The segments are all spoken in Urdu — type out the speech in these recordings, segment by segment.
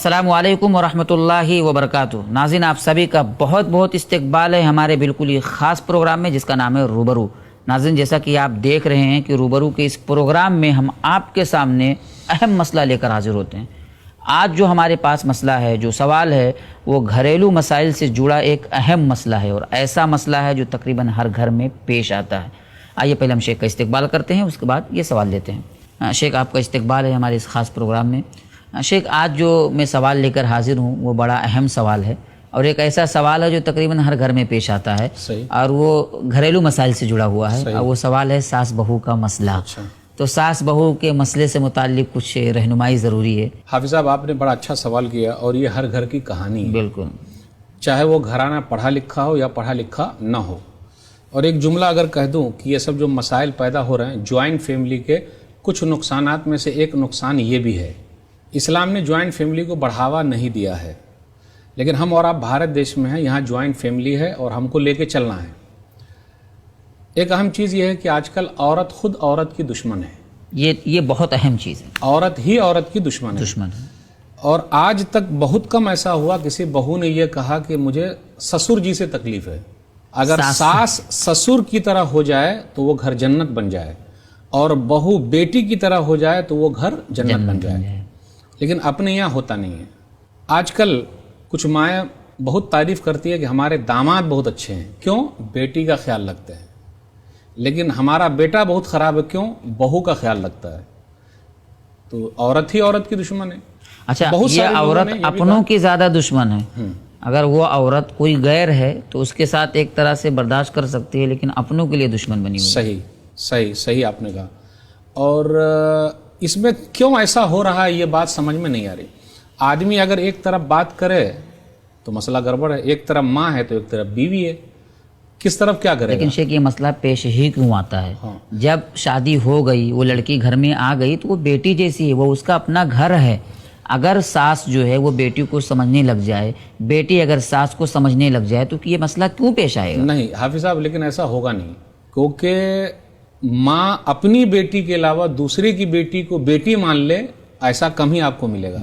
السلام علیکم ورحمۃ اللہ وبرکاتہ۔ ناظرین، آپ سبھی کا بہت بہت استقبال ہے ہمارے بالکل ہی خاص پروگرام میں جس کا نام ہے روبرو۔ ناظرین، جیسا کہ آپ دیکھ رہے ہیں کہ روبرو کے اس پروگرام میں ہم آپ کے سامنے اہم مسئلہ لے کر حاضر ہوتے ہیں۔ آج جو ہمارے پاس مسئلہ ہے، جو سوال ہے، وہ گھریلو مسائل سے جڑا ایک اہم مسئلہ ہے، اور ایسا مسئلہ ہے جو تقریباً ہر گھر میں پیش آتا ہے۔ آئیے پہلے ہم شیخ کا استقبال کرتے ہیں، اس کے بعد یہ سوال لیتے ہیں۔ شیخ، آپ کا استقبال ہے ہمارے اس خاص پروگرام میں۔ شیخ، آج جو میں سوال لے کر حاضر ہوں وہ بڑا اہم سوال ہے، اور ایک ایسا سوال ہے جو تقریباً ہر گھر میں پیش آتا ہے، اور وہ گھریلو مسائل سے جڑا ہوا ہے، اور وہ سوال ہے ساس بہو کا مسئلہ۔ تو ساس بہو کے مسئلے سے متعلق کچھ رہنمائی ضروری ہے۔ حافظ صاحب، آپ نے بڑا اچھا سوال کیا، اور یہ ہر گھر کی کہانی ہے، بالکل، چاہے وہ گھرانہ پڑھا لکھا ہو یا پڑھا لکھا نہ ہو۔ اور ایک جملہ اگر کہہ دوں کہ یہ سب جو مسائل پیدا ہو رہے ہیں جوائنٹ فیملی کے، کچھ نقصانات میں سے ایک نقصان یہ بھی ہے، اسلام نے جوائنٹ فیملی کو بڑھاوا نہیں دیا ہے، لیکن ہم اور آپ بھارت دیش میں ہیں، یہاں جوائنٹ فیملی ہے اور ہم کو لے کے چلنا ہے۔ ایک اہم چیز یہ ہے کہ آج کل عورت خود عورت کی دشمن ہے۔ یہ بہت اہم چیز ہے، عورت ہی عورت کی دشمن ہے۔ اور آج تک بہت کم ایسا ہوا کسی بہو نے یہ کہا کہ مجھے سسر جی سے تکلیف ہے۔ اگر ساس سسر کی طرح ہو جائے تو وہ گھر جنت بن جائے، اور بہو بیٹی کی طرح ہو جائے تو وہ گھر جنت بن جائے، لیکن اپنے یہاں ہوتا نہیں ہے۔ آج کل کچھ مائیں بہت تعریف کرتی ہے کہ ہمارے داماد بہت اچھے ہیں، کیوں؟ بیٹی کا خیال رکھتے ہیں، لیکن ہمارا بیٹا بہت خراب ہے، کیوں؟ بہو کا خیال رکھتا ہے۔ تو عورت ہی عورت کی دشمن ہے۔ اچھا، یہ عورت اپنوں کی زیادہ دشمن ہے۔ اگر وہ عورت کوئی غیر ہے تو اس کے ساتھ ایک طرح سے برداشت کر سکتی ہے، لیکن اپنوں کے لیے دشمن بنی ہوئی۔ صحیح آپ نے کہا۔ اور اس میں کیوں ایسا ہو رہا ہے یہ بات سمجھ میں نہیں آ رہی۔ آدمی اگر ایک طرف بات کرے تو مسئلہ گڑبڑ ہے، ایک طرف ماں ہے تو ایک طرف بیوی ہے، کس طرف کیا کرے گا؟ لیکن شیخ، یہ مسئلہ پیش ہی کیوں آتا ہے؟ جب شادی ہو گئی، وہ لڑکی گھر میں آ گئی تو وہ بیٹی جیسی ہے، وہ اس کا اپنا گھر ہے۔ اگر ساس جو ہے وہ بیٹی کو سمجھنے لگ جائے، بیٹی اگر ساس کو سمجھنے لگ جائے، تو یہ مسئلہ کیوں پیش آئے گا؟ نہیں حافظ صاحب، لیکن ایسا ہوگا نہیں، کیونکہ ماں اپنی بیٹی کے علاوہ دوسرے کی بیٹی کو بیٹی مان لے، ایسا کم ہی آپ کو ملے گا۔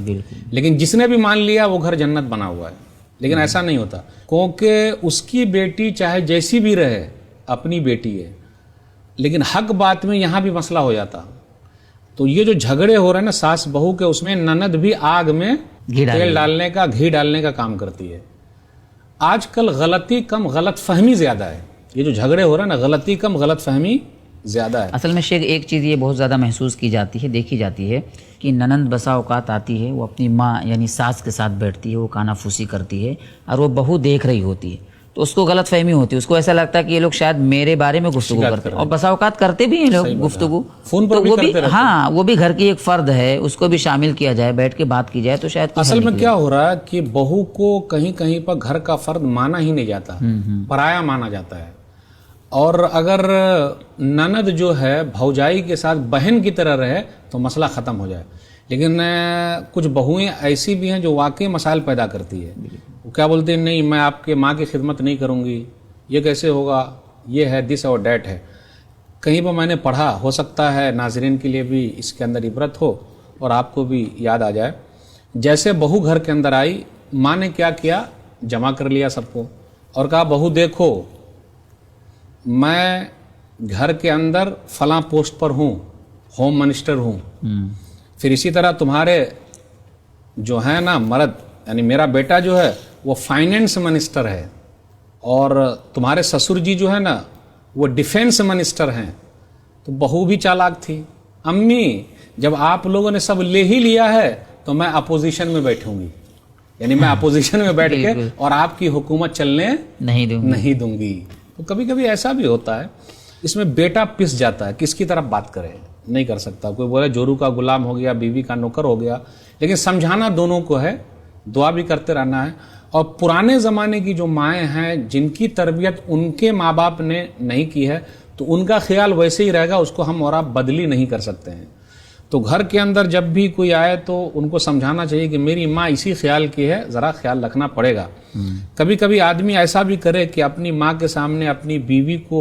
لیکن جس نے بھی مان لیا وہ گھر جنت بنا ہوا ہے، لیکن ایسا نہیں ہوتا، کیونکہ اس کی بیٹی چاہے جیسی بھی رہے اپنی بیٹی ہے۔ لیکن حق بات میں یہاں بھی مسئلہ ہو جاتا۔ تو یہ جو جھگڑے ہو رہے ہیں نا ساس بہو کے، اس میں نند بھی آگ میں تیل ڈالنے کا، گھی ڈالنے کا کام کرتی ہے۔ آج کل غلطی کم غلط فہمی زیادہ ہے۔ یہ جو جھگڑے ہو رہے ہیں نا، غلطی کم غلط فہمی زیادہ ہے۔ اصل میں شیخ ایک چیز یہ بہت زیادہ محسوس کی جاتی ہے، دیکھی جاتی ہے کہ ننند بسا اوقات آتی ہے، وہ اپنی ماں یعنی ساس کے ساتھ بیٹھتی ہے، وہ کانا پھوسی کرتی ہے، اور وہ بہو دیکھ رہی ہوتی ہے، تو اس کو غلط فہمی ہوتی ہے، اس کو ایسا لگتا ہے کہ یہ لوگ شاید میرے بارے میں گفتگو کرتے ہیں، اور بسا اوقات کرتے بھی ہیں لوگ گفتگو، فون پر وہ بھی وہ بھی گھر کی ایک فرد ہے، اس کو بھی شامل کیا جائے، بیٹھ کے بات کی جائے تو شاید۔ اصل میں کیا ہو رہا ہے کہ بہو کو کہیں کہیں پر گھر کا فرد مانا ہی نہیں جاتا، پرایا مانا جاتا ہے۔ اور اگر نند جو ہے بھوجائی کے ساتھ بہن کی طرح رہے تو مسئلہ ختم ہو جائے، لیکن کچھ بہویں ایسی بھی ہیں جو واقعی مسائل پیدا کرتی ہے۔ وہ کیا بولتے ہیں، نہیں میں آپ کے ماں کی خدمت نہیں کروں گی، یہ کیسے ہوگا، یہ ہے دس اور دیٹ ہے۔ کہیں پر میں نے پڑھا، ہو سکتا ہے ناظرین کے لیے بھی اس کے اندر عبرت ہو اور آپ کو بھی یاد آ جائے۔ جیسے بہو گھر کے اندر آئی، ماں نے کیا کیا، جمع کر لیا سب کو اور کہا بہو دیکھو، میں گھر کے اندر فلاں پوسٹ پر ہوں، ہوم منسٹر ہوں، پھر اسی طرح تمہارے جو ہے نا مرد، یعنی میرا بیٹا جو ہے وہ فائنینس منسٹر ہے، اور تمہارے سسر جی جو ہے نا وہ ڈیفینس منسٹر ہیں۔ تو بہو بھی چالاک تھی، امی جب آپ لوگوں نے سب لے ہی لیا ہے تو میں اپوزیشن میں بیٹھوں گی، یعنی میں اپوزیشن میں بیٹھ کے اور آپ کی حکومت چلنے نہیں دوں گی۔ تو کبھی کبھی ایسا بھی ہوتا ہے، اس میں بیٹا پس جاتا ہے، کس کی طرف بات کرے، نہیں کر سکتا۔ کوئی بولے جورو کا غلام ہو گیا، بیوی کا نوکر ہو گیا، لیکن سمجھانا دونوں کو ہے، دعا بھی کرتے رہنا ہے۔ اور پرانے زمانے کی جو مائیں ہیں جن کی تربیت ان کے ماں باپ نے نہیں کی ہے، تو ان کا خیال ویسے ہی رہے گا، اس کو ہم اور آپ بدلی نہیں کر سکتے ہیں۔ تو گھر کے اندر جب بھی کوئی آئے تو ان کو سمجھانا چاہیے کہ میری ماں اسی خیال کی ہے، ذرا خیال رکھنا پڑے گا۔ کبھی کبھی آدمی ایسا بھی کرے کہ اپنی ماں کے سامنے اپنی بیوی کو